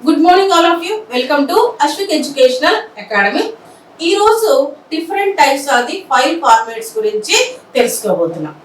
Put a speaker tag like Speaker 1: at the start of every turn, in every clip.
Speaker 1: Good morning all of you. Welcome to Ashwik Educational Academy. ఈ రోజు different types of the file formats గురించి తెలుసుకోబోతున్నాం.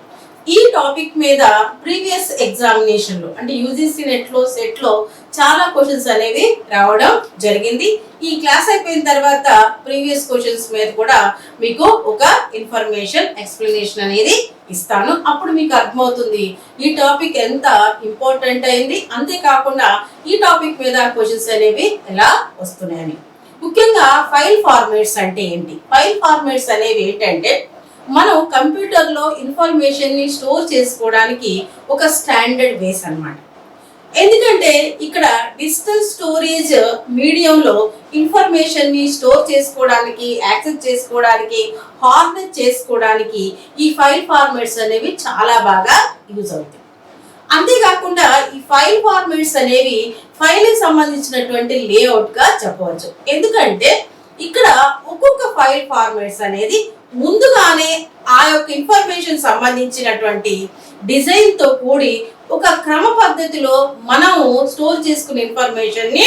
Speaker 1: ఈ topic మీద ప్రీవియస్ ఎగ్జామినేషన్ లో అంటే యూజీసీ నెట్ లో సెట్ లో చాలా క్వశ్చన్స్ అనేవి రావడం జరిగింది. ఈ క్లాస్ అయిపోయిన తర్వాత ప్రీవియస్ క్వశ్చన్స్ మీద కూడా మీకు ఒక ఇన్ఫర్మేషన్ ఎక్స్ప్లెనేషన్ అనేది ఇస్తాను. అప్పుడు మీకు అర్థమవుతుంది ఈ టాపిక్ ఎంత ఇంపార్టెంట్ అయింది, అంతేకాకుండా ఈ టాపిక్ మీద క్వశ్చన్స్ అనేవి ఎలా వస్తున్నాయని. ముఖ్యంగా ఫైల్ ఫార్మాట్స్ అంటే ఏంటి? ఫైల్ ఫార్మాట్స్ అనేవి ఏంటంటే మనం కంప్యూటర్లో ఇన్ఫర్మేషన్ని స్టోర్ చేసుకోవడానికి ఒక స్టాండర్డ్ వేస్ అన్నమాట. ఎందుకంటే ఇక్కడ డిజిటల్ స్టోరేజ్ మీడియంలో ఇన్ఫర్మేషన్ని స్టోర్ చేసుకోవడానికి, యాక్సెస్ చేసుకోవడానికి, హార్నెస్ చేసుకోవడానికి ఈ ఫైల్ ఫార్మాట్స్ అనేవి చాలా బాగా యూజ్ అవుతాయి. అంతేకాకుండా ఈ ఫైల్ ఫార్మాట్స్ అనేవి ఫైల్ సంబంధించినటువంటి లేఅవుట్ గా చెప్పవచ్చు. ఎందుకంటే ఇక్కడ ఒక్కొక్క ఫైల్ ఫార్మాట్స్ అనేది ముందుగానే ఆ యొక్క ఇన్ఫర్మేషన్ సంబంధించినటువంటి డిజైన్ తో కూడి ఒక క్రమ పద్ధతిలో మనము స్టోర్ చేసుకునే ఇన్ఫర్మేషన్ ని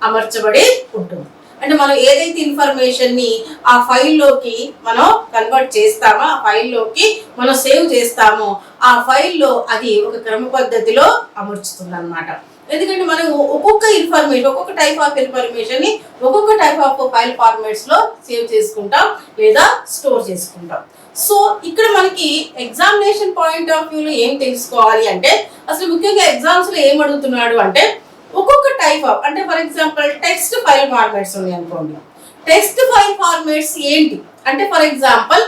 Speaker 1: అమర్చబడి ఉంటుంది. అంటే మనం ఏదైతే ఇన్ఫర్మేషన్ ని ఆ ఫైల్లోకి మనం కన్వర్ట్ చేస్తామో, ఆ ఫైల్లోకి మనం సేవ్ చేస్తామో, ఆ ఫైల్లో అది ఒక క్రమ పద్ధతిలో అమర్చుతుంది అన్నమాట. ఎందుకంటే మనం ఒక్కొక్క ఇన్ఫర్మేషన్, ఒక్కొక్క టైప్ ఆఫ్ ఇన్ఫర్మేషన్ ని ఒక్కొక్క టైప్ ఆఫ్ ఫైల్ ఫార్మాట్స్ లో సేవ్ చేసుకుంటాం లేదా స్టోర్ చేసుకుంటాం. సో ఇక్కడ మనకి ఎగ్జామినేషన్ పాయింట్ ఆఫ్ వ్యూలో ఏం తెలుసుకోవాలి అంటే, అసలు ముఖ్యంగా ఎగ్జామ్స్ లో ఏం అడుగుతున్నాడు అంటే ఒక్కొక్క టైప్ ఆఫ్, అంటే for example text file formats ఉన్నాయి అనుకోండి. టెక్స్ట్ ఫైల్ ఫార్మాట్స్ ఏంటి అంటే, ఫర్ ఎగ్జాంపుల్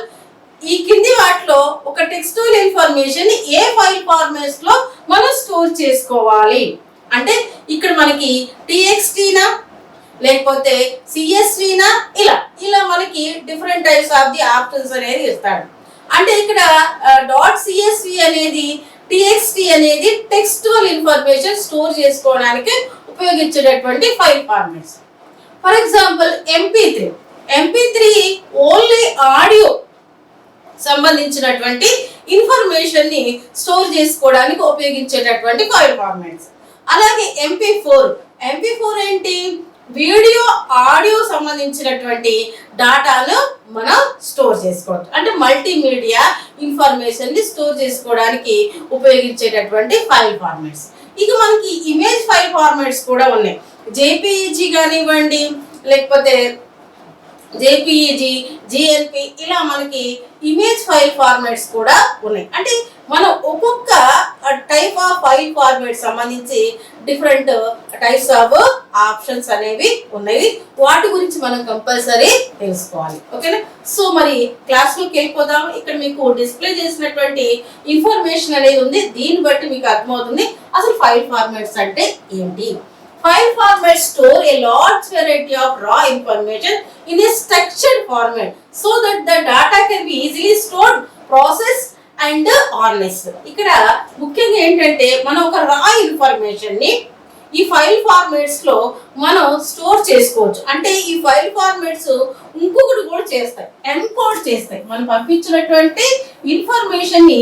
Speaker 1: ఈ కింది వాటిలో ఒక టెక్స్టువల్ ఇన్ఫర్మేషన్ ఏ ఫైల్ ఫార్మాట్స్ లో మనం స్టోర్ చేసుకోవాలి అంటే, ఇక్కడ మనకి టీఎక్స్టీనా లేకపోతే సిఎస్వినా ఇలా మనకి different types of the options అనేది ఇస్తాడు. అంటే ఇక్కడ డాట్ సిఎస్వి అనేది, టీఎక్స్టీ అనేది టెక్స్టువల్ ఇన్ఫర్మేషన్ స్టోర్ చేసుకోవడానికి ఉపయోగించేటటువంటి file formats. For example MP3 only audio సంబంధించినటువంటి ఇన్ఫర్మేషన్ ని స్టోర్ చేసుకోవడానికి ఉపయోగించేటటువంటి ఫైల్ ఫార్మాట్స్. అలాగే ఎంపీ4 ఏంటి? వీడియో ఆడియో సంబంధించినటువంటి డాటాను మనం స్టోర్ చేసుకోవచ్చు. అంటే మల్టీమీడియా ఇన్ఫర్మేషన్ ని స్టోర్ చేసుకోవడానికి ఉపయోగించేటటువంటి ఫైల్ ఫార్మాట్స్. ఇక మనకి ఇమేజ్ ఫైల్ ఫార్మాట్స్ కూడా ఉన్నాయి. జేపీఈజీ కానివ్వండి, లేకపోతే జేపీఈజీ, జిఎల్పి, ఇలా మనకి ఇమేజ్ ఫైల్ ఫార్మాట్స్ కూడా ఉన్నాయి. అంటే మనం ఒక్కొక్క టైప్ ఆఫ్ ఫైల్ ఫార్మాట్ సంబంధించి డిఫరెంట్ టైప్స్ ఆఫ్ ఆప్షన్స్ అనేవి ఉన్నాయి. వాటి గురించి మనం కంపల్సరీ తెలుసుకోవాలి. ఓకేనా? సో మరి క్లాస్ లోకి వెళ్ళిపోదాం. ఇక్కడ మీకు డిస్ప్లే చేసినటువంటి ఇన్ఫర్మేషన్ అనేది ఉంది. దీన్ని బట్టి మీకు అర్థమవుతుంది అసలు ఫైల్ ఫార్మాట్స్ అంటే ఏంటి. File formats store a large variety of raw information in a structured format so that the data can be easily stored, processed and organized. ఇక్కడ ముఖ్యంగా ఏంటంటే మనం ఒక రా ఇన్ఫర్మేషన్ ని ఈ ఫైల్ ఫార్మాట్స్ లో మనం స్టోర్ చేసుకోవచ్చు. అంటే ఈ ఫైల్ ఫార్మాట్స్ ఇంకొకటి కూడా చేస్తాయి, ఎన్కోడ్ చేస్తాయి. మనం పంపించినటువంటి ఇన్ఫర్మేషన్ ని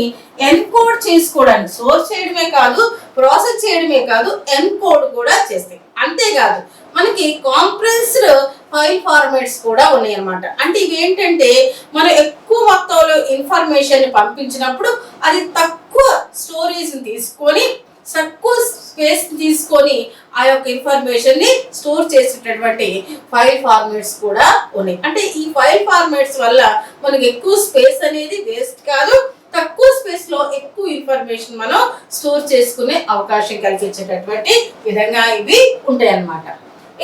Speaker 1: ఎన్కోడ్ చేసుకోవడానికి, స్టోర్ చేయడమే కాదు, ప్రాసెస్ చేయడమే కాదు, ఎన్కోడ్ కూడా చేస్తాయి. అంతేకాదు మనకి కాంప్రెస్డ్ ఫైల్ ఫార్మాట్స్ కూడా ఉన్నాయి అన్నమాట. అంటే ఇవి ఏంటంటే మనం ఎక్కువ మొత్తంలో ఇన్ఫర్మేషన్ ని పంపించినప్పుడు అది తక్కువ స్టోరేజ్ తీసుకొని, తక్కువ స్పేస్ తీసుకొని ఆ యొక్క ఇన్ఫర్మేషన్ ని స్టోర్ చేసేటటువంటి ఫైల్ ఫార్మాట్స్ కూడా ఉన్నాయి. అంటే ఈ ఫైల్ ఫార్మాట్స్ వల్ల మనకి ఎక్కువ స్పేస్ అనేది వేస్ట్ కాదు, తక్కువ స్పేస్ లో ఎక్కువ ఇన్ఫర్మేషన్ మనం స్టోర్ చేసుకునే అవకాశం కలిగించేటటువంటి విధంగా ఇవి ఉంటాయి అన్నమాట.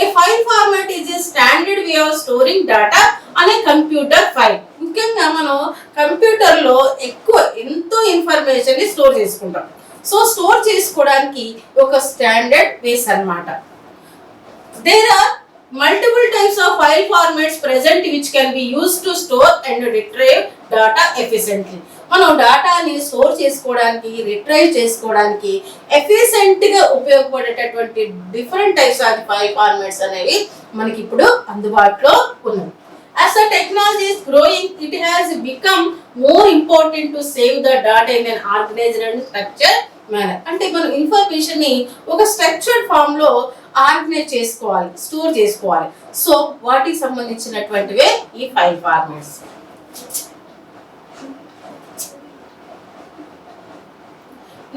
Speaker 1: A file format is a standard way of storing data అనే కంప్యూటర్ ఫైల్. ముఖ్యంగా మనం కంప్యూటర్ లో ఎక్కువ ఎంతో ఇన్ఫర్మేషన్ ని స్టోర్ చేసుకుంటాం. సో స్టోర్ చేసుకోవడానికి ఒక స్టాండర్డ్ వేస్ అన్నమాట. There are multiple types of file formats present which can be used to store and retrieve data efficiently. మనం డాటాని స్టోర్ చేసుకోవడానికి, రిట్రైవ్ చేసుకోవడానికి ఎఫిషియెంట్ గా ఉపయోగపడేటటువంటి different types of file formats అనేవి మనకి ఇప్పుడు అందుబాటులో ఉన్నాయి. As the technology is growing, it has become more important to save the data in an organized and structured manner. అంటే మనం ఇన్ఫర్మేషన్ ని ఒక స్ట్రక్చర్డ్ ఫామ్ లో ఆర్గనైజ్ చేసుకోవాలి, స్టోర్ చేసుకోవాలి. సో వాటికి సంబంధించినటువంటివే ఈ file formats.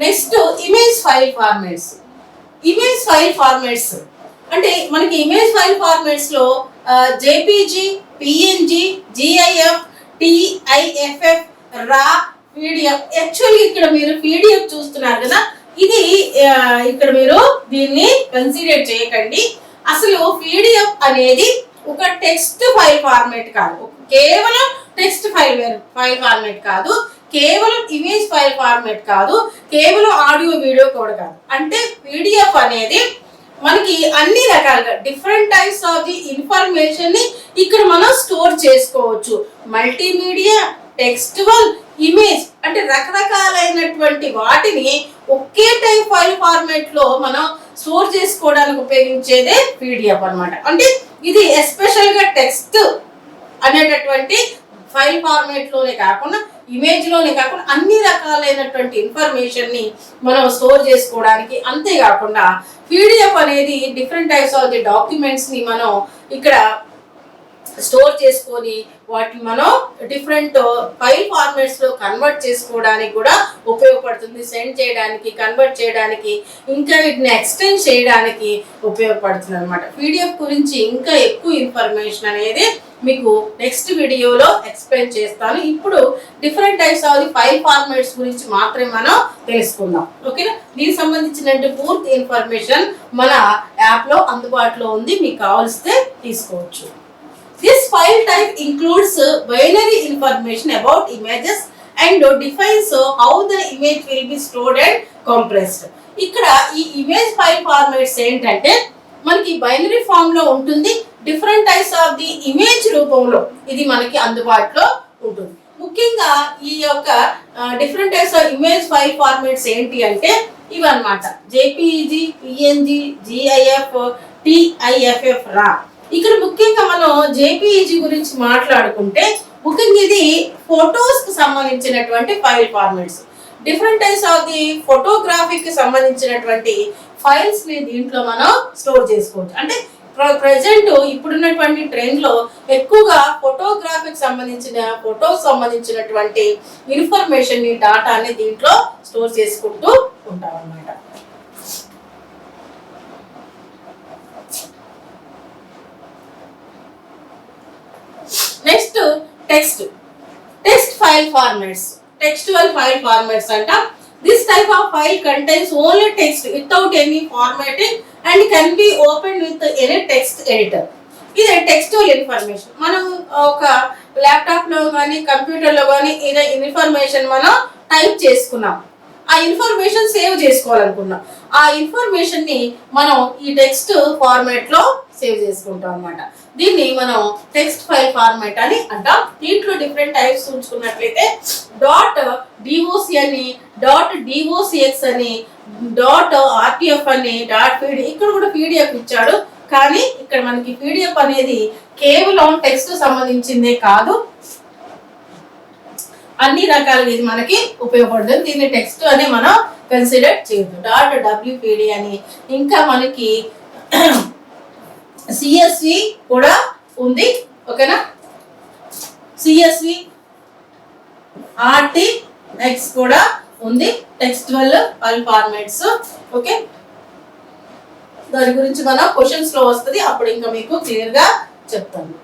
Speaker 1: Next image file formats. Image file formats అంటే మనకి ఇమేజ్ ఫైల్ ఫార్మాట్స్ లో జేపీజీ, పిఎన్జి, జిఐఎఫ్, టిఐఎఫ్ఎఫ్, రా, పీడిఎఫ్. యాక్చువల్లీ ఇక్కడ మీరు పీడిఎఫ్ చూస్తున్నారు కదా, ఇది ఇక్కడ మీరు దీన్ని కన్సిడర్ చేయకండి. అసలు పీడిఎఫ్ అనేది ఒక టెక్స్ట్ ఫైల్ ఫార్మాట్ కాదు, కేవలం టెక్స్ట్ ఫైల్ ఫార్మాట్ కాదు, కేవలం ఇమేజ్ ఫైల్ ఫార్మాట్ కాదు, కేవలం ఆడియో వీడియో కూడా కాదు. అంటే పీడిఎఫ్ అనేది మనకి అన్ని రకాలుగా different types of the information ని ఇక్కడ మనం స్టోర్ చేసుకోవచ్చు. మల్టీమీడియా, టెక్స్టువల్, ఇమేజ్ అంటే రకరకాలైనటువంటి వాటిని ఒకే టైప్ ఫైల్ ఫార్మాట్ లో మనం స్టోర్ చేసుకోవడానికి ఉపయోగించేదే పీడిఎఫ్ అన్నమాట. అంటే ఇది ఎస్పెషల్ గా టెక్స్ట్ అనేటటువంటి ఫైల్ ఫార్మాట్ లోనే కాకుండా, ఇమేజ్ లోనే కాకుండా అన్ని రకాలైనటువంటి ఇన్ఫర్మేషన్ ని మనం స్టోర్ చేసుకోవడానికి, అంతేకాకుండా పీడిఎఫ్ అనేది different types of the documents ని మనం ఇక్కడ స్టోర్ చేసుకొని వాటిని మనం డిఫరెంట్ ఫైల్ ఫార్మాట్స్ లో కన్వర్ట్ చేసుకోవడానికి కూడా ఉపయోగపడుతుంది. సెండ్ చేయడానికి, కన్వర్ట్ చేయడానికి, ఇంకా వీటిని ఎక్స్టెండ్ చేయడానికి ఉపయోగపడుతుంది అనమాట. పీడిఎఫ్ గురించి ఇంకా ఎక్కువ ఇన్ఫర్మేషన్ అనేది మీకు నెక్స్ట్ వీడియోలో ఎక్స్ప్లెయిన్ చేస్తాను. ఇప్పుడు different types of the file formats గురించి మాత్రమే మనం తెలుసుకుందాం. ఓకేనా? దీనికి సంబంధించిన పూర్తి ఇన్ఫర్మేషన్ మన యాప్ లో అందుబాటులో ఉంది, మీకు కావాల్సితే తీసుకోవచ్చు. This file type includes binary information about images and defines how the image will be stored and compressed. ఇక్కడ ఈ ఇమేజ్ ఫైల్ ఫార్మాట్స్ ఏంటంటే మనకి బైనరీ ఫామ్ లో ఉంటుంది, different types of the image రూపంలో ఇది మనకి అందుబాటులో ఉంటుంది. ముఖ్యంగా ఈ యొక్క different types of image file formats ఏంటి అంటే ఇవన్నమాట: జేపీజీ, పిఎన్జి, జిఐఎఫ్, టిఐఎఫ్ఎఫ్, రా. ఇక్కడ ముఖ్యంగా మనం జేపీఈజీ గురించి మాట్లాడుకుంటే ముఖ్యంగా ఇది ఫొటోస్ కి సంబంధించినటువంటి file formats. Different types of the ఫోటోగ్రఫీకి కి సంబంధించినటువంటి ఫైల్స్ ని దీంట్లో మనం స్టోర్ చేసుకోవచ్చు. అంటే ప్రెసెంట్ ఇప్పుడున్నటువంటి ట్రెండ్ లో ఎక్కువగా ఫోటోగ్రఫీకి సంబంధించినటువంటి ఇన్ఫర్మేషన్ ని, డాటాని దీంట్లో స్టోర్ చేసుకుంటూ ఉంటాం అన్నమాట. Next text file formats. Textual file formats అంట. This type of file contains only text without any formatting and can be open with any text editor. ఇది టెక్స్టువల్ ఇన్ఫర్మేషన్. మనం ఒక ల్యాప్టాప్ లో కానీ కంప్యూటర్ లో కానీ ఇది ఇన్ఫర్మేషన్ మనం టైప్ చేసుకున్నాం, ఆ ఇన్ఫర్మేషన్ సేవ్ చేసుకోవాలనుకున్నాం, ఆ ఇన్ఫర్మేషన్ ని మనం ఈ టెక్స్ట్ ఫార్మాట్ లో సేవ్ చేసుకుంటాం అన్నమాట. దీన్ని మనం టెక్స్ట్ ఫైల్ ఫార్మాట్ అని అంటాం. దీంట్లో డిఫరెంట్ టైప్స్ ఉంచుకున్నట్లయితే డాట్ డిఓసి అని, డాట్ డిఓసిఎక్స్ అని, డాట్ ఆర్టిఎఫ్ అని, డాట్ పీడి. ఇక్కడ కూడా పీడిఎఫ్ ఇచ్చాడు, కానీ ఇక్కడ మనకి పీడిఎఫ్ అనేది కేవలం టెక్స్ట్ సంబంధించిందే కాదు, అన్ని రకాలుగా ఇది మనకి ఉపయోగపడుతుంది. దీన్ని టెక్స్ట్ అని మనం కన్సిడర్ చేయొద్దు. డాట్ డబ్ల్యూపీడి అని, ఇంకా మనకి సిఎస్వి కూడా ఉంది. ఓకేనా? సిఎస్వి, ఆర్టిఎక్స్ కూడా ఉంది, టెక్స్టువల్ ఫైల్ ఫార్మాట్స్. ఓకే, దాని గురించి మనం క్వశ్చన్స్ లో వస్తుంది, అప్పుడు ఇంకా మీకు క్లియర్ గా చెప్తాను.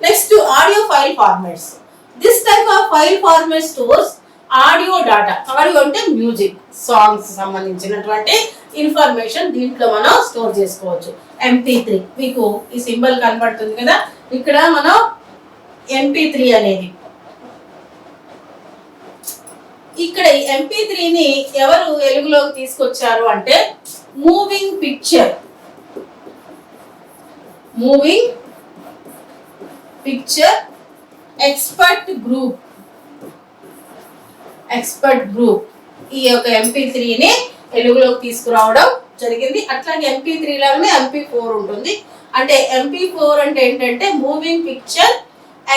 Speaker 1: Next audio file formats. This type of file format stores audio data. Audio అంటే మ్యూజిక్, సాంగ్స్ సంబంధించినటువంటి ఇన్ఫర్మేషన్ దీంట్లో మనం స్టోర్ చేసుకోవచ్చు. MP3 మీకు ఈ సింబల్ కనబడుతుంది కదా, ఇక్కడ మనం MP3 అనేది, ఇక్కడ MP3ని ఎవరు వెలుగులోకి తీసుకొచ్చారు అంటే మూవింగ్ పిక్చర్ ఎక్స్పర్ట్ గ్రూప్ ఈ యొక్క MP3ని వెలుగులోకి తీసుకురావడం జరిగింది. అట్లాగే MP3 లాగానే MP4 ఉంటుంది. అంటే MP4 అంటే ఏంటంటే moving picture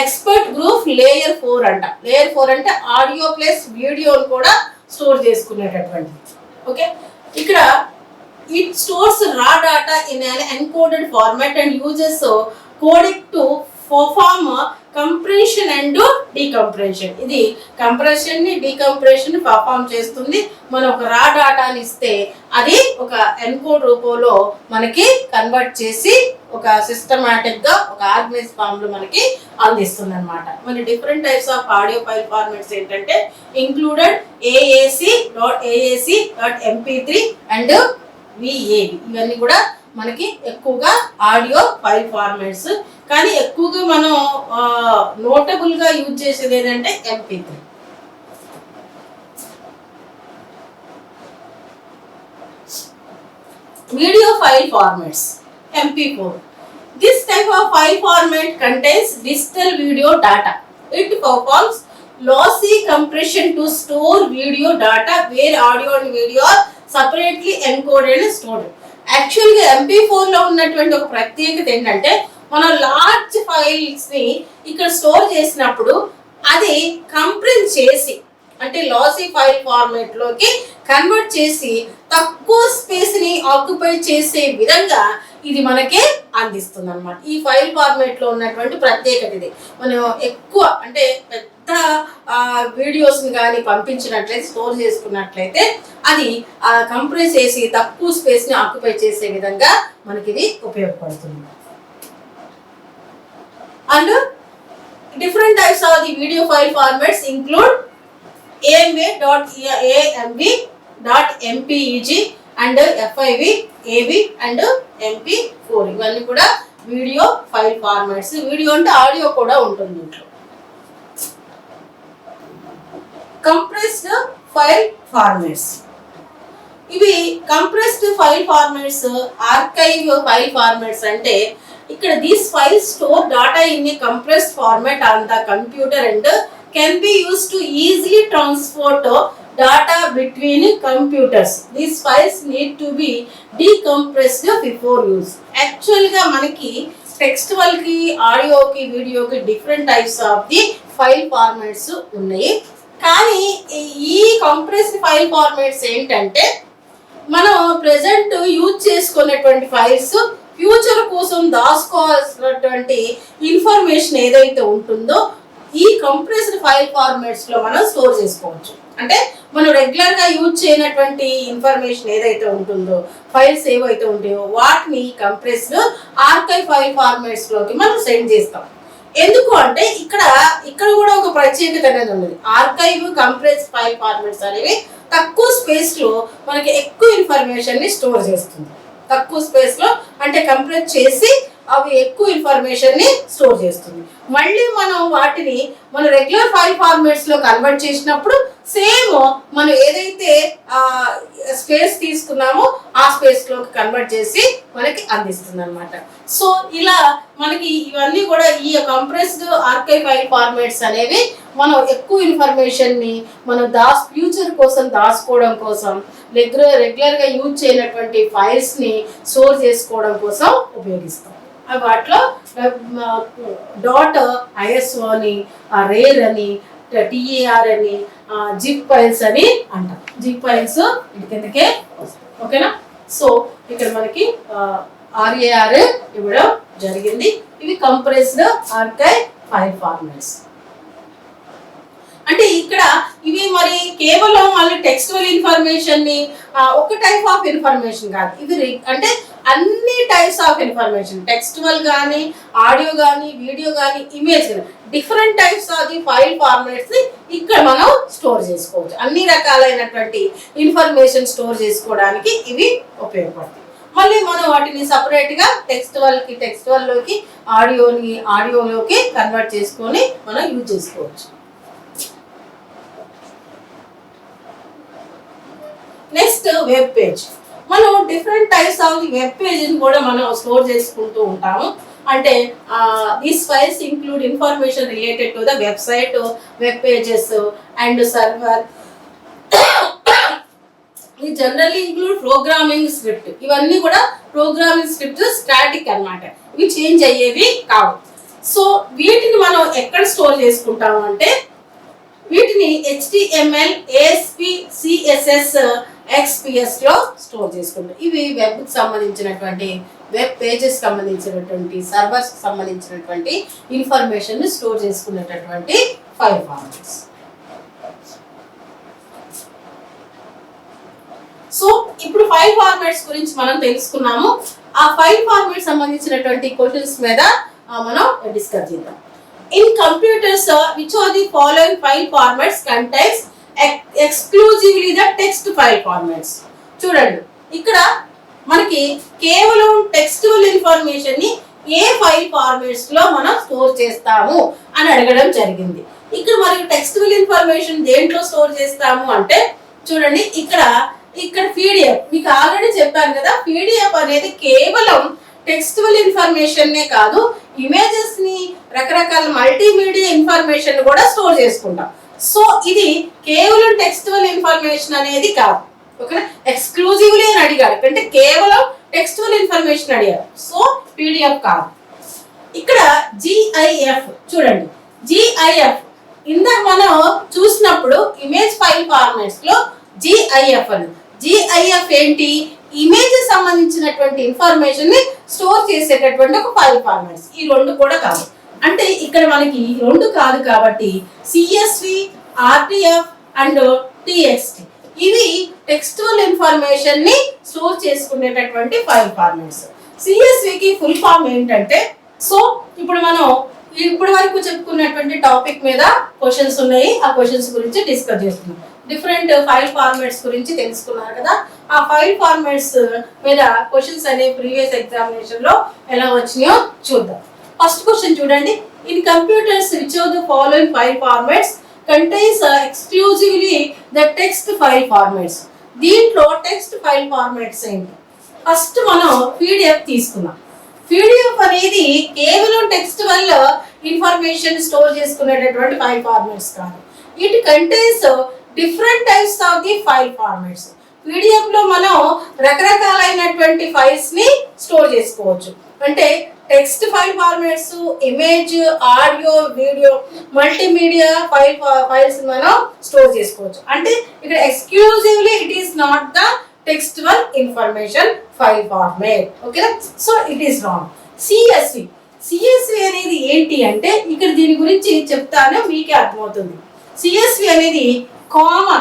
Speaker 1: expert group layer 4 అంట. లేయర్ 4 అంటే ఆడియో ప్లస్ వీడియోని కూడా స్టోర్ చేసుకునేటటువంటిది. ఓకే, ఇక్కడ it stores raw data in an encoded format and uses codec to perform compression and decompression. ఇది కంప్రెషన్ ని డీకంప్రెషన్ ని పర్ఫామ్ చేస్తుంది. మనం ఒక రా డాటాని ఇస్తే అది ఒక ఎన్కోడ్ రూపంలో మనకి కన్వర్ట్ చేసి ఒక సిస్టమాటిక్ గా ఒక ఆర్గనైజ్ ఫామ్ లో మనకి అందిస్తుంది అనమాట. మరి different types of audio file formats ఏంటంటే ఇంక్లూడెడ్ AAC.mp3 అండ్ VAV. ఇవన్నీ కూడా మనకి ఎక్కువగా ఆడియో ఫైల్ ఫార్మాట్స్. కానీ ఎక్కువగా మనం నోటబుల్ గా యూజ్ చేసేది ఏంటంటే MP3. Video file formats MP4. This type of file format contains digital video data. It performs lossy compression to store video data where audio and video are separately encoded and stored. యాక్చువల్గా MP4 లో ఉన్నటువంటి ఒక ప్రత్యేకత ఏంటంటే మనం large files ని ఇక్కడ store చేసినప్పుడు అది కంప్రెస్ చేసి అంటే లాసీ ఫైల్ ఫార్మాట్ లోకి కన్వర్ట్ చేసి తక్కువ స్పేస్ ని ఆక్యుపై చేసే విధంగా ఇది మనకి అందిస్తుంది అనమాట. ఈ ఫైల్ ఫార్మాట్ లో ఉన్నటువంటి ప్రత్యేకత ఇది. మనం ఎక్కువ అంటే పెద్ద వీడియోస్ ని కానీ పంపించినట్లయితే స్టోర్ చేసుకున్నట్లయితే అది కంప్రెస్ చేసి తక్కువ స్పేస్ ని ఆక్యుపై చేసే విధంగా మనకి ఇది ఉపయోగపడుతుంది. And different types of the video file formats include AMA.AMV.MPEG and FIV, AV and MP4. ఇవన్నీ కూడా వీడియో ఫైల్ ఫార్మాట్స్. వీడియో అంటే ఆడియో కూడా ఉంటుంది దీంట్లో. Compressed file formats. ఇవి compressed file formats, archive file formats అంటే ఇక్కడ these files store data in a compressed format on the computer and can be used to easily transport data between computers. These files need to be decompressed before use. Actually గా మనకి textual కి, ఆడియోకి, వీడియోకి different types of the file formats ఉన్నాయి. కానీ ఈ compressed file formats ఏంటంటే మనం present use చేసుకునేటువంటి ఫైల్స్ ఫ్యూచర్ కోసం దాచుకోవాల్సినటువంటి ఇన్ఫర్మేషన్ ఏదైతే ఉంటుందో ఈ కంప్రెస్డ్ ఫైల్ ఫార్మాట్స్ లో మనం స్టోర్ చేసుకోవచ్చు. అంటే మనం రెగ్యులర్ గా యూజ్ చేయనటువంటి ఇన్ఫర్మేషన్ ఏదైతే ఉంటుందో, ఫైల్స్ ఏవైతే ఉంటాయో వాటిని కంప్రెస్డ్ ఆర్కైవ్ ఫైల్ ఫార్మాట్స్ లోకి మనం సెండ్ చేస్తాం. ఎందుకు అంటే ఇక్కడ కూడా ఒక ప్రత్యేకత అనేది ఉంది. ఆర్కైవ్, కంప్రెస్డ్ ఫైల్ ఫార్మాట్స్ అనేవి తక్కువ స్పేస్ లో మనకి ఎక్కువ ఇన్ఫర్మేషన్ ని స్టోర్ చేస్తుంది. తక్కువ స్పేస్ లో అంటే కంప్రెస్ చేసి అవి ఎక్కువ ఇన్ఫర్మేషన్ ని స్టోర్ చేస్తుంది. మళ్ళీ మనం వాటిని మన రెగ్యులర్ ఫైల్ ఫార్మాట్స్ లో కన్వర్ట్ చేసినప్పుడు సేమ్ మనం ఏదైతే స్పేస్ తీసుకున్నామో ఆ స్పేస్ లోకి కన్వర్ట్ చేసి మనకి అందిస్తుంది అనమాట. సో ఇలా మనకి ఇవన్నీ కూడా ఈ కంప్రెస్డ్ ఆర్కైవ్ ఫైల్ ఫార్మాట్స్ అనేవి మనం ఎక్కువ ఇన్ఫర్మేషన్ ని మనం ఫ్యూచర్ కోసం దాచుకోవడం కోసం, రెగ్యులర్ గా యూజ్ చేయనటువంటి ఫైల్స్ ని స్టోర్ చేసుకోవడం కోసం ఉపయోగిస్తాం. వాటిలో .ISO అని, రేర్ అని, TAR అని, జిప్ ఫైల్స్ అని అంటాం. జిప్ ఫైల్స్ ఇటు కిందకే వస్తాయి. ఓకేనా? సో ఇక్కడ మనకి RAR ఇవ్వడం జరిగింది. ఇవి కంప్రెస్డ్ ఆర్కైవ్ ఫైల్ ఫార్మాట్స్. అంటే ఇక్కడ ఇవి మరి కేవలం మళ్ళీ టెక్స్టువల్ ఇన్ఫర్మేషన్ ని ఒక టైప్ ఆఫ్ ఇన్ఫర్మేషన్ కాదు, ఇవి అంటే అన్ని టైప్స్ ఆఫ్ ఇన్ఫర్మేషన్, టెక్స్టువల్ కానీ, ఆడియో కానీ, వీడియో కానీ, ఇమేజ్ కానీ, different types of the file formats ని ఇక్కడ మనం స్టోర్ చేసుకోవచ్చు. అన్ని రకాలైనటువంటి ఇన్ఫర్మేషన్ స్టోర్ చేసుకోవడానికి ఇవి ఉపయోగపడతాయి. మళ్ళీ మనం వాటిని సపరేట్ గా టెక్స్టువల్ లోకి, ఆడియోలోకి కన్వర్ట్ చేసుకొని మనం యూజ్ చేసుకోవచ్చు. Next web page. మనం different types of web page కూడా మనం స్టోర్ చేసుకుంటూ ఉంటాము. అంటే these files include information related to the website, web pages and server. ఇది జనరల్లీ ఇంక్లూడ్ ప్రోగ్రామింగ్ స్క్రిప్ట్. ఇవన్నీ కూడా ప్రోగ్రామింగ్ స్క్రిప్ట్ స్టాటిక్ అన్నమాట, ఇవి చేంజ్ అయ్యేవి కావు. సో వీటిని మనం ఎక్కడ స్టోర్ చేసుకుంటాము అంటే వీటిని HTML, ASP, CSS, XPS లో స్టోర్ చేసుకుంటాం. ఇవి వెబ్ కి సంబంధించినటువంటి వెబ్ పేజెస్ సంబంధించినటువంటి సర్వర్స్ సంబంధించినటువంటి ఇన్ఫర్మేషన్ ని స్టోర్ చేసుకునేటటువంటి ఫైల్ ఫార్మాట్స్. సో ఇప్పుడు ఫైల్ ఫార్మాట్స్ గురించి మనం తెలుసుకున్నాము. ఆ ఫైల్ ఫార్మాట్ సంబంధించినటువంటి క్వశ్చన్స్ మీద మనం డిస్కస్ చేద్దాం. In computers which are the following file formats contains exclusively the text file formats. చూడండి, ఇక్కడ మనకి కేవలం టెక్స్టువల్ ఇన్ఫర్మేషన్ ని ఏ ఫైల్ ఫార్మాట్స్ లో మనం స్టోర్ చేస్తాము అని అడగడం జరిగింది. ఇక్కడ మనకి టెక్స్టువల్ ఇన్ఫర్మేషన్ దేంట్లో స్టోర్ చేస్తాము అంటే చూడండి, ఇక్కడ PDF మీకు ఆల్రెడీ చెప్పాను కదా, PDF అనేది కేవలం టెక్స్టువల్ ఇన్ఫర్మేషన్ నే కాదు, ఇమేజెస్ ని రకరకాల మల్టీమీడియా ఇన్ఫర్మేషన్ కూడా స్టోర్ చేసుకుంటాం. సో ఇది కేవలం టెక్స్టువల్ ఇన్ఫర్మేషన్ అనేది కాదు, ఓకే. ఎక్స్క్లూజివ్లీ అని అడిగాడు అంటే కేవలం టెక్స్టువల్ ఇన్ఫర్మేషన్ అడిగారు. సో PDF కాదు. ఇక్కడ GIF చూడండి, GIF ఇందాక మనం చూసినప్పుడు ఇమేజ్ ఫైల్ ఫార్మాట్స్ లో GIF అని. GIF ఏంటి? ఇమేజ్ సంబంధించినటువంటి ఇన్ఫర్మేషన్ ని స్టోర్ చేసేటటువంటి ఒక ఫైల్ ఫార్మాట్స్. ఈ రెండు కూడా కాదు. అంటే ఇక్కడ మనకి రెండు కాదు కాబట్టి CSV, RTF అండ్ TXT ఇవి టెక్స్టువల్ ఇన్ఫర్మేషన్ ని స్టోర్ చేసుకునేటటువంటి ఫైల్ ఫార్మాట్స్. CSV కి ఫుల్ ఫామ్ ఏంటంటే, సో ఇప్పుడు మనం ఇప్పటి వరకు చెప్పుకున్నటువంటి టాపిక్ మీద క్వశ్చన్స్ ఉన్నాయి. ఆ క్వశ్చన్స్ గురించి డిస్కస్ చేస్తున్నాం. డిఫరెంట్ ఫైల్ ఫార్మాట్స్ గురించి తెలుసుకున్నారు కదా. ఆ ఫైల్ ఫార్మాట్స్ మీద క్వశ్చన్స్ అనే ప్రీవియస్ ఎగ్జామినేషన్ లో ఎలా వచ్చినాయో చూద్దాం. ఫస్ట్ క్వశ్చన్ చూడండి, in computers which of the following file formats contains exclusively the text file formats. దీంట్లో టెక్స్ట్ ఫైల్ ఫార్మాట్స్ ఏంటి? ఫస్ట్ మనం PDF తీసుకున్నాం. PDF అనేది కేవలం టెక్స్ట్ వల్ల ఇన్ఫర్మేషన్ స్టోర్ చేసుకునేటటువంటి ఫైల్ ఫార్మాట్స్ కాదు. It contains different types of the file formats. PDF లో మనం రకరకాలైనటువంటి ఫైల్స్ ని స్టోర్ చేసుకోవచ్చు. అంటే text file formats, image, audio, video, multimedia files మనం స్టోర్ చేసుకోవచ్చు. అంటే ఇక్కడ exclusively it is not the textual information file format, ఓకేనా. So it is wrong. CSV అనేది ఏంటి అంటే ఇక్కడ దీని గురించి చెప్తాను, మీకే అర్థమవుతుంది. CSV అనేది comma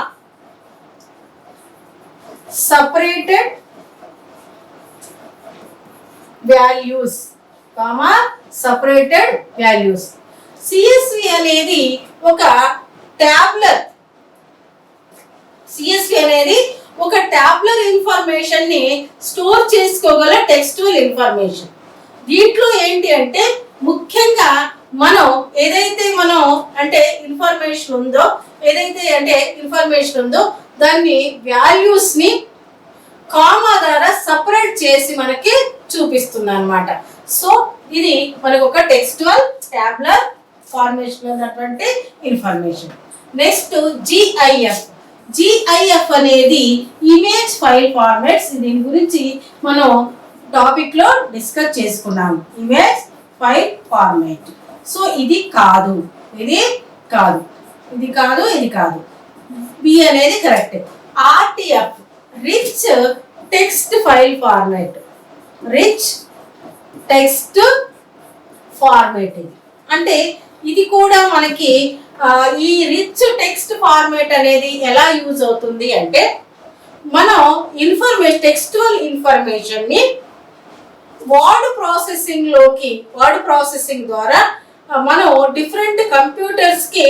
Speaker 1: separated values, comma separated values. CSV అనేది ఒక ట్యాబ్లర్. CSV అనేది ఒక ట్యాబ్లర్ ఇన్ఫర్మేషన్ ని స్టోర్ చేసుకోగల టెక్స్టువల్ ఇన్ఫర్మేషన్. దీంట్లో ఏంటి అంటే ముఖ్యంగా మనం ఏదైతే అంటే ఇన్ఫర్మేషన్ ఉందో దాన్ని వాల్యూస్ ని కామా ద్వారా సపరేట్ చేసి మనకి చూపిస్తుంది అన్నమాట. సో ఇది మనకు ఒక టెక్స్టువల్ ట్యాబ్లర్ ఫార్మేషన్ ఉన్నటువంటి ఇన్ఫర్మేషన్. నెక్స్ట్ GIF అనేది ఇమేజ్ ఫైల్ ఫార్మాట్స్. దీని గురించి మనం టాపిక్ లో డిస్కస్ చేసుకున్నాం, ఇమేజ్ ఫైల్ ఫార్మాట్. సో ఇది కాదు, ఇది కాదు, ఇది కాదు, ఇది కాదు. B అనేది correct. RTF rich text file format, rich text format. ఇది అంటే ఇది కూడా మనకి ఈ రిచ్ టెక్స్ట్ ఫార్మాట్ అనేది ఎలా యూజ్ అవుతుంది అంటే మనం టెక్స్టువల్ ఇన్ఫర్మేషన్ ని వర్డ్ ప్రాసెసింగ్ ద్వారా మనం డిఫరెంట్ కంప్యూటర్స్ కి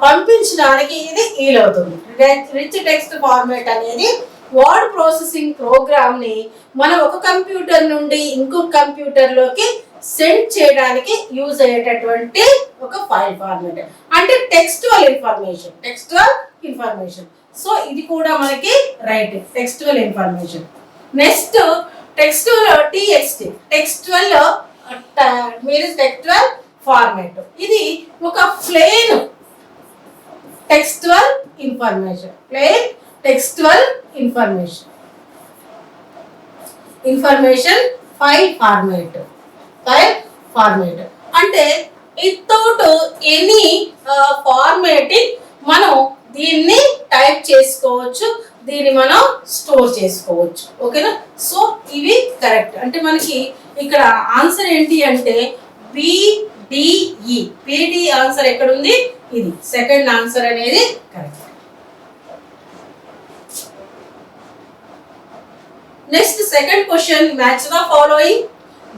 Speaker 1: పంపించడానికి ఇది వీలవుతుంది. రిచ్ టెక్స్ట్ ఫార్మాట్ అనేది వర్డ్ ప్రాసెసింగ్ ప్రోగ్రామ్ ని మనం ఒక కంప్యూటర్ నుండి ఇంకొక కంప్యూటర్ లోకి సెండ్ చేయడానికి యూజ్ అయ్యేటటువంటి ఒక ఫైల్ ఫార్మాట్. అంటే టెక్స్టువల్ ఇన్ఫర్మేషన్. సో ఇది కూడా మనకి right, textual information. Next TXT textual format. ఇది ఒక plain textual information, file format. అంటే వితౌట్ ఎనీ ఫార్మాటింగ్ మనం దీన్ని టైప్ చేసుకోవచ్చు, దీన్ని మనం స్టోర్ చేసుకోవచ్చు. ఓకేనా? సో ఇవి కరెక్ట్. అంటే మనకి ఇక్కడ ఆన్సర్ ఏంటి అంటే బిడిఈ. పిడి ఆన్సర్ ఎక్కడ ఉంది? ఇది సెకండ్ ఆన్సర్ అనేది correct. Next second question, match the following.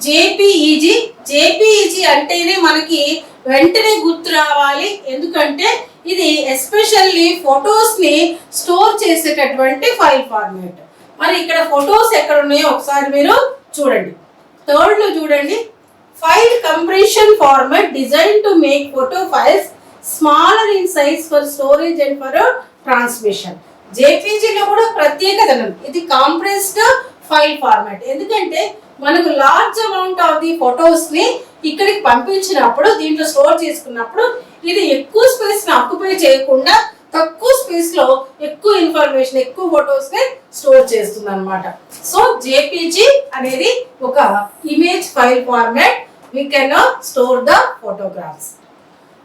Speaker 1: JPEG. JPEG అంటేనే మనకి వెంటనే గుర్తు రావాలి, ఎందుకంటే ఇది ఎస్పెషల్లీ ఫొటోస్ ని స్టోర్ చేసేటటువంటి ఫైల్ ఫార్మాట్. మరి ఇక్కడ ఫొటోస్ ఎక్కడ ఉన్నాయో ఒకసారి మీరు చూడండి. థర్డ్ లో చూడండి, file compression format design to make photo files smaller in size for storage and for transmission. జేపీజీలో కూడా ప్రత్యేకత ఉంది, ఇది కాంప్రెస్డ్ ఫైల్ ఫార్మాట్. ఎందుకంటే మనకు large amount of the photos ని ఇక్కడికి పంపించినప్పుడు, దీంట్లో స్టోర్ చేసుకున్నప్పుడు ఇది ఎక్కువ స్పేస్ ని ఆక్యుపై చేయకుండా తక్కువ స్పేస్ లో ఎక్కువ ఇన్ఫర్మేషన్, ఎక్కువ ఫొటోస్ ని స్టోర్ చేస్తుంది అనమాట. సో జేపీజీ అనేది ఒక image file format. We can store the photographs.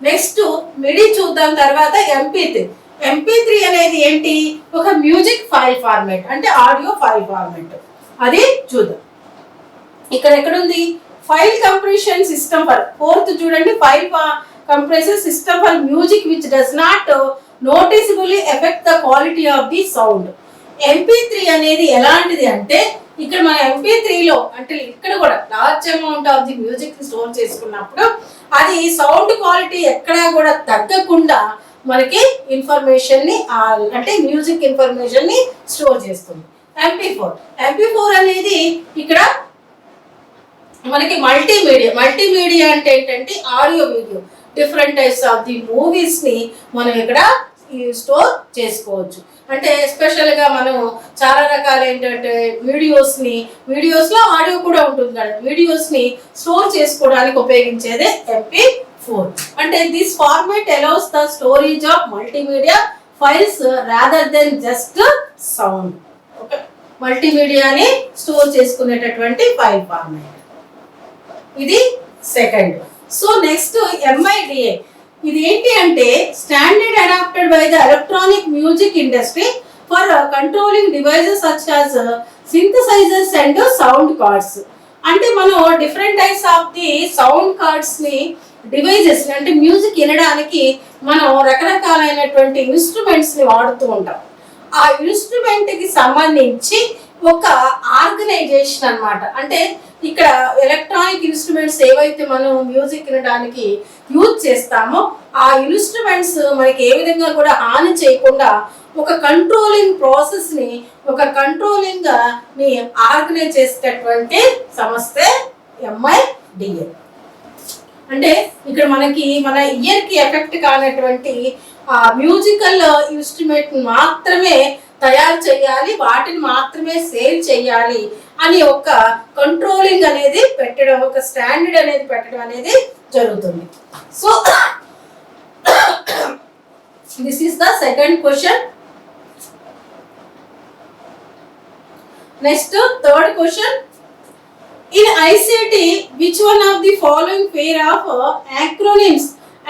Speaker 1: Next MIDI చూద్దాం. తర్వాత MP3. MP3 అనేది ఏంటి? ఒక మ్యూజిక్ ఫైల్ ఫార్మాట్, అంటే ఆడియో ఫైల్ ఫార్మాట్. అది చూద్దాం. ఇక్కడ ఎక్కడుంది? File compression system for. Fourth చూడండి, file compression system for music which does not noticeably affect the quality of the sound. MP3 అనేది ఎలాంటిది అంటే, ఇక్కడ మన MP3లో అంటే ఇక్కడ కూడా large amount of the music store చేసుకున్నప్పుడు అది సౌండ్ క్వాలిటీ ఎక్కడా కూడా తగ్గకుండా మనకి ఇన్ఫర్మేషన్ ని, అంటే మ్యూజిక్ ఇన్ఫర్మేషన్ ని స్టోర్ చేస్తుంది. MP4 అనేది ఇక్కడ మనకి మల్టీమీడియా అంటే ఏంటంటే audio video different types of the movies ని మనం ఇక్కడ స్టోర్ చేసుకోవచ్చు. అంటే స్పెషల్ గా మనం చాలా రకాల ఏంటంటే వీడియోస్ లో ఆడియో కూడా ఉంటుంది కదా, వీడియోస్ ని స్టోర్ చేసుకోవడానికి ఉపయోగించేదే MP4. అంటే this format allows the storage of multimedia files rather than just sound. Okay, మల్టీమీడియాని స్టోర్ చేసుకునేటటువంటి ఫైల్ ఫార్మాట్. ఇది సెకండ్. So next MIDA. ఇది ఏంటి అంటే standard adopted by the electronic music industry for controlling devices such as synthesizers and sound cards. అంటే మనం different types of the sound cards ని, devices అంటే మ్యూజిక్ వినడానికి మనం రకరకాలైనటువంటి ఇన్స్ట్రుమెంట్స్ ని వాడుతూ ఉంటాం. ఆ ఇన్స్ట్రుమెంట్ కి సంబంధించి ఒక ఆర్గనైజేషన్ అన్నమాట. అంటే ఇక్కడ ఎలక్ట్రానిక్ ఇన్స్ట్రుమెంట్స్ ఏవైతే మనం మ్యూజిక్ వినడానికి యూజ్ చేస్తామో ఆ ఇన్స్ట్రుమెంట్స్ మనకి ఏ విధంగా కూడా హాని చేయకుండా ఒక కంట్రోలింగ్ ప్రాసెస్ ని, ఒక కంట్రోలింగ్ ని ఆర్గనైజ్ చేసేటటువంటి సంస్థ MIDA. అంటే ఇక్కడ మనకి మన ఇయర్ కి ఎఫెక్ట్ కానటువంటి మ్యూజికల్ ఇన్స్ట్రుమెంట్ మాత్రమే తయారు చేయాలి, వాటిని మాత్రమే సేల్ చేయాలి అని ఒక కంట్రోలింగ్ అనేది పెట్టడం, ఒక స్టాండర్డ్ అనేది పెట్టడం అనేది జరుగుతుంది. So this is the second question. Next third question. In ICT which one of the following pair of acronyms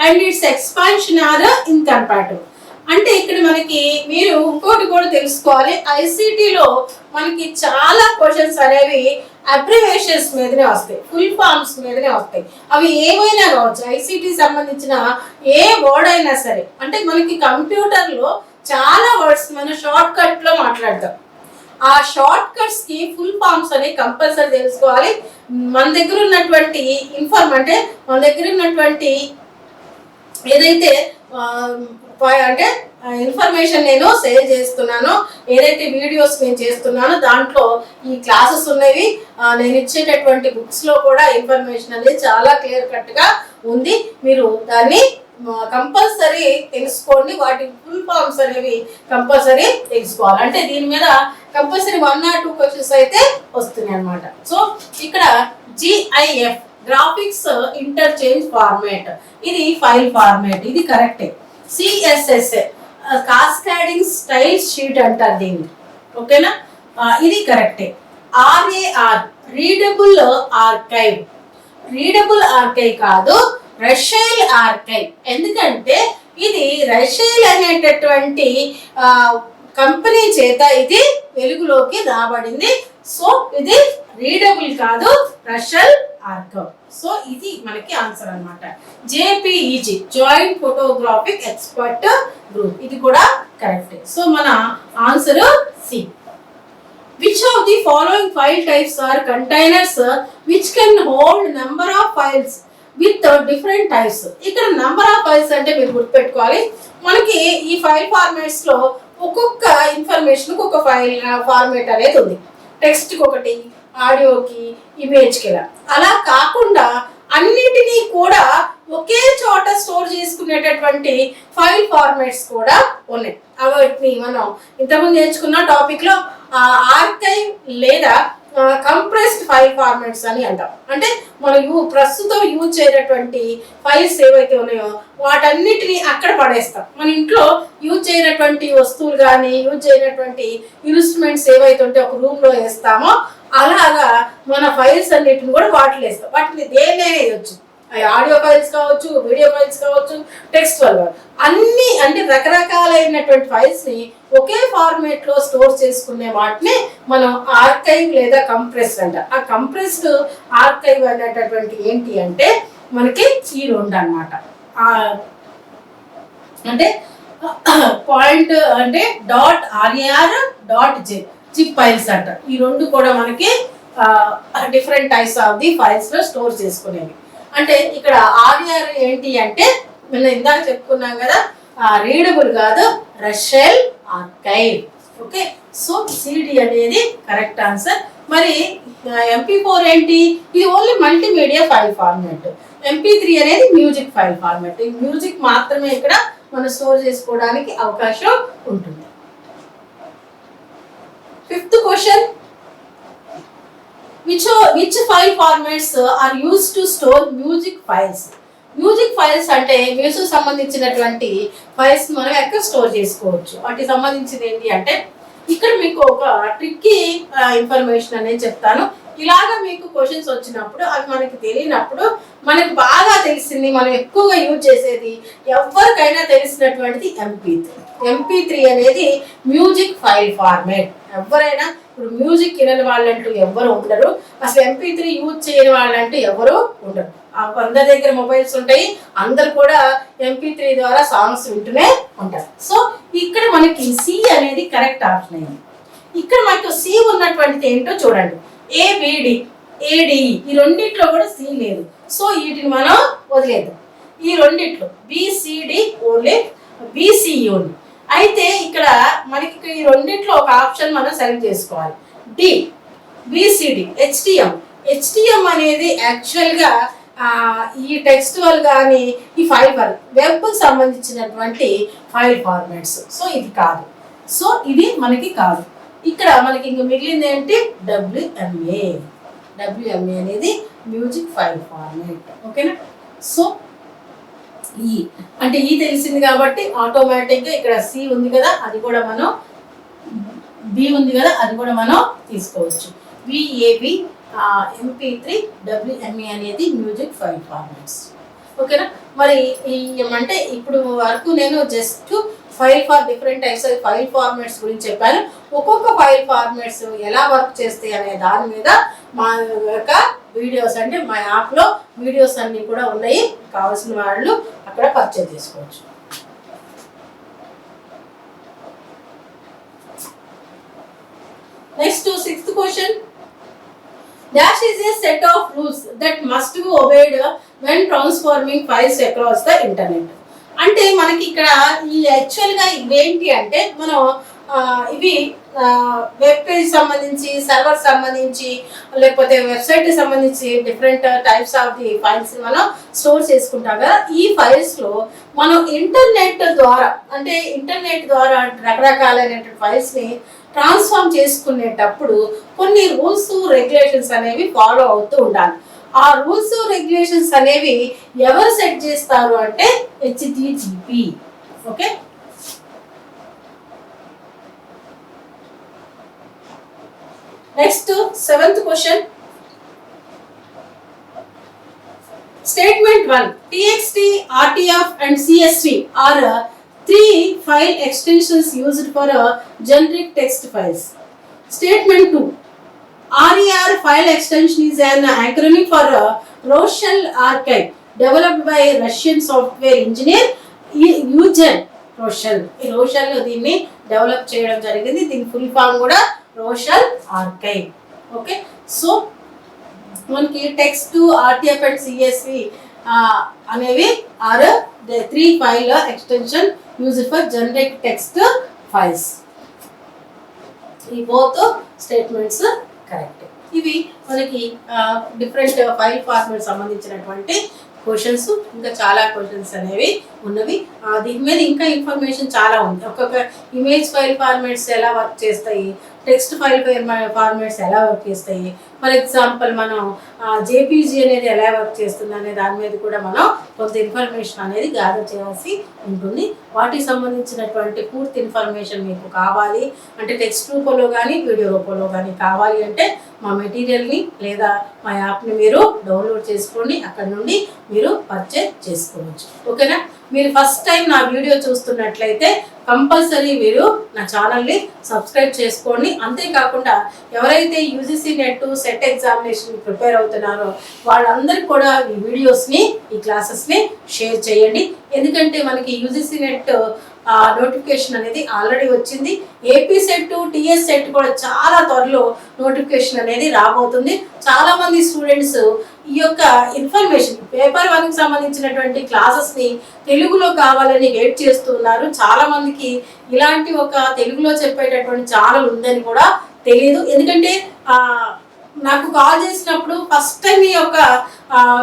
Speaker 1: and its expansion are incompatible? అంటే ఇక్కడ మనకి మీరు ఇంకోటి కూడా తెలుసుకోవాలి, ఐసీటీలో మనకి చాలా క్వశ్చన్స్ అనేవి అబ్రివేషన్స్ మీదనే వస్తాయి, ఫుల్ ఫామ్స్ మీదనే వస్తాయి. అవి ఏమైనా కావచ్చు, ఐసీటీ సంబంధించిన ఏ వర్డ్ అయినా సరే. అంటే మనకి కంప్యూటర్లో చాలా వర్డ్స్ మనం షార్ట్ కట్ లో మాట్లాడతాం. ఆ షార్ట్ కట్స్ కి ఫుల్ ఫామ్స్ అనేవి కంపల్సరీ తెలుసుకోవాలి. మన దగ్గర ఉన్నటువంటి అంటే మన దగ్గర ఉన్నటువంటి ఏదైతే అంటే ఇన్ఫర్మేషన్ నేను సేవ్ చేస్తున్నానో, ఏదైతే వీడియోస్ నేను చేస్తున్నానో దాంట్లో ఈ క్లాసెస్ ఉన్నవి, నేను ఇచ్చేటటువంటి బుక్స్ లో కూడా ఇన్ఫర్మేషన్ అనేది చాలా క్లియర్ కట్ గా ఉంది. మీరు దాన్ని కంపల్సరీ తెలుసుకోండి. వాటి ఫుల్ ఫామ్స్ అనేవి కంపల్సరీ తెలుసుకోవాలి. అంటే దీని మీద కంపల్సరీ 1 or 2 క్వశ్చన్స్ అయితే వస్తున్నాయి అన్నమాట. సో ఇక్కడ GIF గ్రాఫిక్స్ ఇంటర్చేంజ్ ఫార్మాట్, ఇది ఫైల్ ఫార్మాట్, ఇది కరెక్టే. CSS కాస్కేడింగ్ స్టైల్ షీట్ అంటారు దీన్ని. ఓకేనా, ఇది కరెక్టే. RAR రీడబుల్ ఆర్కైవ్ కాదు, రషైల్ ఆర్కైవ్. ఎందుకంటే ఇది రషెల్ అనేటటువంటి కంపెనీ చేత ఇది వెలుగులోకి రాబడింది. సో ఇది రీడబుల్ కాదు, రషెల్ ఆర్కవ్. సో ఇది మనకి ఆన్సర్ అన్నమాట. JPEG joint photographic expert group, ఇది కూడా కరెక్ట్. సో మన answer C. Which of the following file types are containers which can hold number of files with different types? ఇక్కడ నంబర్ ఆఫ్ ఫైల్స్ అంటే మీరు గుర్తుపెట్టుకోవాలి, మనకి ఈ ఫైల్ ఫార్మాట్స్ లో ఒక్కొక్క ఇన్ఫర్మేషన్ ఒక ఫైల్ ఫార్మేట్ అనేది ఉంది. టెక్స్ట్కి ఒకటి, ఆడియోకి, ఇమేజ్కి, అలా కాకుండా అన్నిటినీ కూడా ఒకే చోట స్టోర్ చేసుకునేటటువంటి ఫైల్ ఫార్మాట్స్ కూడా ఉన్నాయి. వాటిని మనం ఇంతకుముందు నేర్చుకున్న టాపిక్లో ఆర్కైవ్ లేదా కంప్రెస్డ్ ఫైల్ ఫార్మాట్స్ అని అంటాం. అంటే మనం ప్రస్తుతం యూజ్ చేయనటువంటి ఫైల్స్ ఏవైతే ఉన్నాయో వాటన్నిటిని అక్కడ పడేస్తాం. మన ఇంట్లో యూజ్ చేయనటువంటి వస్తువులు కానీ యూజ్ చేయనటువంటి ఇన్స్ట్రుమెంట్స్ ఏవైతే ఉంటే ఒక రూమ్లో వేస్తామో అలాగా మన ఫైల్స్ అన్నిటిని కూడా వాటిలో వేస్తాం. వాటిని దేన్నైనా వేయచ్చు, ఆడియో ఫైల్స్ కావచ్చు, వీడియో ఫైల్స్ కావచ్చు, టెక్స్ట్ ఫైల్, అన్ని అంటే రకరకాలైనటువంటి ఫైల్స్ ని ఒకే ఫార్మేట్ లో స్టోర్ చేసుకునే వాటిని మనం ఆర్కైవ్ లేదా కంప్రెస్డ్ అంట. ఆ కంప్రెస్డ్ ఆర్కైవ్ అనేటటువంటి ఏంటి అంటే మనకి ఈ రెండు అన్నమాట. అంటే పాయింట్ అంటే .rar.jip జిప్ ఫైల్స్ అంట. ఈ రెండు కూడా మనకి different types of the files లో స్టోర్ చేసుకునేవి. అంటే ఇక్కడ ఆర్ఆర్ ఏంటి అంటే మనం ఇందాక చెప్పుకున్నాం కదా, రీడబుల్ కాదు, రషెల్ ఆర్కైవ్. ఓకే, సో సిడి అనేది కరెక్ట్ ఆన్సర్. మరి MP4 ఏంటి? ఇది only multimedia file format. MP3 అనేది మ్యూజిక్ ఫైల్ ఫార్మాట్. ఈ మ్యూజిక్ మాత్రమే ఇక్కడ మనం స్టోర్ చేసుకోవడానికి అవకాశం ఉంటుంది. 5th question, which file formats are used to store music files? Music files అంటే మ్యూజిక్ సంబంధించినటువంటి ఫైల్స్ మనం ఎక్కడ స్టోర్ చేసుకోవచ్చు. వాటికి సంబంధించింది ఏంటి అంటే ఇక్కడ మీకు ఒక ట్రిక్కీ ఇన్ఫర్మేషన్ అనేది చెప్తాను. ఇలాగా మీకు క్వశ్చన్స్ వచ్చినప్పుడు అవి మనకి తెలియనప్పుడు మనకు బాగా తెలిసింది, మనం ఎక్కువగా యూజ్ చేసేది, ఎవరికైనా తెలిసినటువంటిది MP3 అనేది మ్యూజిక్ ఫైల్ ఫార్మాట్. ఎవరైనా ఇప్పుడు మ్యూజిక్ వినని వాళ్ళంటూ ఎవరు ఉండరు, అసలు MP3 యూజ్ చేయని వాళ్ళంటూ ఎవరు ఉండరు. అందరి దగ్గర మొబైల్స్ ఉంటాయి, అందరు కూడా MP3 ద్వారా సాంగ్స్ వింటూనే ఉంటారు. సో ఇక్కడ మనకి సి అనేది కరెక్ట్ ఆప్షన్ అయింది. ఇక్కడ మనకు సి ఉన్నటువంటిది ఏంటో చూడండి, ABD, ADE, ఈ రెండిట్లో కూడా సి లేదు. సో వీటిని మనం వదిలేద్దాం. ఈ రెండిట్లో BCD ఓన్లీ, BCE ఓన్లీ. అయితే ఇక్కడ మనకి ఈ రెండిట్లో ఒక ఆప్షన్ మనం సెలెక్ట్ చేసుకోవాలి. డి, BCD, HTM అనేది యాక్చువల్గా ఈ టెక్స్టువల్ కానీ ఈ ఫైబర్ వెబ్కి సంబంధించినటువంటి ఫైల్ ఫార్మాట్స్. సో ఇది కాదు, సో ఇది మనకి కాదు. ఇక్కడ మనకి ఇంక మిగిలింది ఏంటి? WMA అనేది మ్యూజిక్ ఫైల్ ఫార్మాట్. ఓకేనా? సో ఈ అంటే ఈ తెలిసింది కాబట్టి ఆటోమేటిక్గా ఇక్కడ సి ఉంది కదా, అది కూడా మనం, బి ఉంది కదా, అది కూడా మనం తీసుకోవచ్చు. VAB, MP3, WMA అనేది మ్యూజిక్ ఫైల్ ఫార్మాట్స్. ఓకేనా? మరి అంటే ఇప్పుడు వరకు నేను just different types of file formats గురించి చెప్పాను. ఒక్కొక్క ఫైల్ ఫార్మాట్స్ ఎలా వర్క్ చేస్తాయి అనే దాని మీద మా యొక్క వీడియోస్, అంటే మా యాప్లో వీడియోస్ అన్నీ కూడా ఉన్నాయి, కావాల్సిన వాళ్ళు అక్కడ పర్చేజ్ చేసుకోవచ్చు. Next 6th question, dash is a set of rules that must be obeyed when transforming files across the internet. అంటే మనకి ఇక్కడ ఈ యాక్చువల్గా ఇవేంటి అంటే మనం ఇవి వెబ్ పేజ్ సంబంధించి, సర్వర్ సంబంధించి, లేకపోతే వెబ్సైట్కి సంబంధించి different types of the files మనం స్టోర్ చేసుకుంటాం కదా. ఈ ఫైల్స్లో మనం ఇంటర్నెట్ ద్వారా రకరకాలైనటువంటి ఫైల్స్ని ట్రాన్స్ఫార్మ్ చేసుకునేటప్పుడు కొన్ని రూల్స్ రెగ్యులేషన్స్ అనేవి ఫాలో అవుతూ ఉండాలి. ఆ రూల్స్ రెగ్యులేషన్స్ అనేవి ఎవరు సెట్ చేస్తారు అంటే HTTP. Okay, next 7th question, Statement 1. TXT, RTF and CSV are three file extensions used for generic text files. Statement 2. RER file extension is an acronym for Roshel Archive developed by Russian software engineer Eugen Roshel. ఈ రోషల్ దీన్ని develop చేయడం జరిగింది. దీని full form కూడా Roshal archive. Okay, so మనకి text, RTF and CSV అనేవి are three file extension used for generic text files. ఈ both statements correct. ఇవి మనకి డిఫరెంట్ ఫైల్ ఫార్మాట్ సంబంధించినటువంటి క్వశ్చన్స్, ఇంకా చాలా క్వశ్చన్స్ అనేవి ఉన్నవి. దీని మీద ఇంకా ఇన్ఫర్మేషన్ చాలా ఉంది. ఒక్కొక్క ఇమేజ్ ఫైల్ ఫార్మాట్స్ ఎలా వర్క్ చేస్తాయి, టెక్స్ట్ ఫైల్ ఫార్మాట్స్ ఎలా వర్క్ చేస్తాయి, ఫర్ ఎగ్జాంపుల్ మనం జేపీజీ అనేది ఎలా వర్క్ చేస్తుంది అనే దాని మీద కూడా మనం కొంత ఇన్ఫర్మేషన్ అనేది గ్యాదర్ చేయాల్సి ఉంటుంది. వాటికి సంబంధించినటువంటి పూర్తి ఇన్ఫర్మేషన్ మీకు కావాలి అంటే టెక్స్ట్ రూపంలో కానీ వీడియో రూపంలో కానీ కావాలి అంటే మా మెటీరియల్ని లేదా మా యాప్ని మీరు డౌన్లోడ్ చేసుకోండి. అక్కడ నుండి మీరు పర్చేజ్ చేసుకోవచ్చు. ఓకేనా? మీరు ఫస్ట్ టైం నా వీడియో చూస్తున్నట్లయితే కంపల్సరీ మీరు నా ఛానల్ని సబ్స్క్రైబ్ చేసుకోండి. అంతేకాకుండా ఎవరైతే UGC net set examination prepare అవుతున్నారో వాళ్ళందరికీ కూడా ఈ వీడియోస్ని, ఈ క్లాసెస్ని షేర్ చేయండి. ఎందుకంటే మనకి యూజీసీ నెట్ నోటిఫికేషన్ అనేది ఆల్రెడీ వచ్చింది. ఏపీ సెట్, టీఎస్ సెట్ కూడా చాలా త్వరలో నోటిఫికేషన్ అనేది రాబోతుంది. చాలామంది స్టూడెంట్స్ ఈ యొక్క ఇన్ఫర్మేషన్ పేపర్ 1కి సంబంధించినటువంటి క్లాసెస్ని తెలుగులో కావాలని వెయిట్ చేస్తున్నారు. చాలామందికి ఇలాంటి ఒక తెలుగులో చెప్పేటటువంటి ఛానల్ ఉందని కూడా తెలియదు. ఎందుకంటే నాకు కాల్ చేసినప్పుడు ఫస్ట్ టైం ఈ యొక్క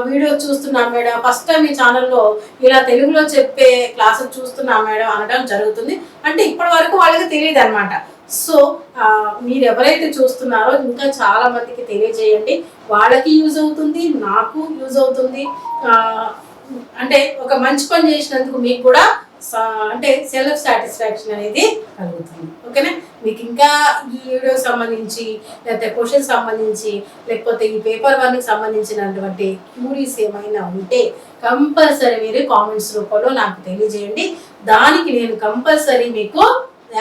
Speaker 1: వీడియో చూస్తున్నాం మేడం, ఫస్ట్ టైం ఈ ఛానల్లో ఇలా తెలుగులో చెప్పే క్లాసులు చూస్తున్నాం మేడం అనడం జరుగుతుంది. అంటే ఇప్పటి వరకు వాళ్ళకి తెలియదు అనమాట. సో మీరు ఎవరైతే చూస్తున్నారో ఇంకా చాలా మందికి తెలియజేయండి. వాళ్ళకి యూజ్ అవుతుంది, నాకు యూజ్ అవుతుంది. అంటే ఒక మంచి పని చేసినందుకు మీకు కూడా అంటే సెల్ఫ్ సాటిస్ఫాక్షన్ అనేది కలుగుతుంది. ఓకేనా? మీకు ఇంకా ఈ వీడియోకి సంబంధించి లేకపోతే క్వశ్చన్ సంబంధించి లేకపోతే ఈ పేపర్ 1కి సంబంధించినటువంటి క్యూరీస్ ఏమైనా ఉంటే కంపల్సరీ మీరు కామెంట్స్ రూపంలో నాకు తెలియజేయండి. దానికి నేను కంపల్సరీ మీకు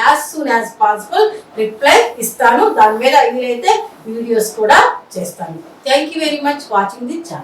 Speaker 1: as soon as possible reply ఇస్తాను. దాని మీద వీలైతే వీడియోస్ కూడా చేస్తాను. Thank you very much watching the channel.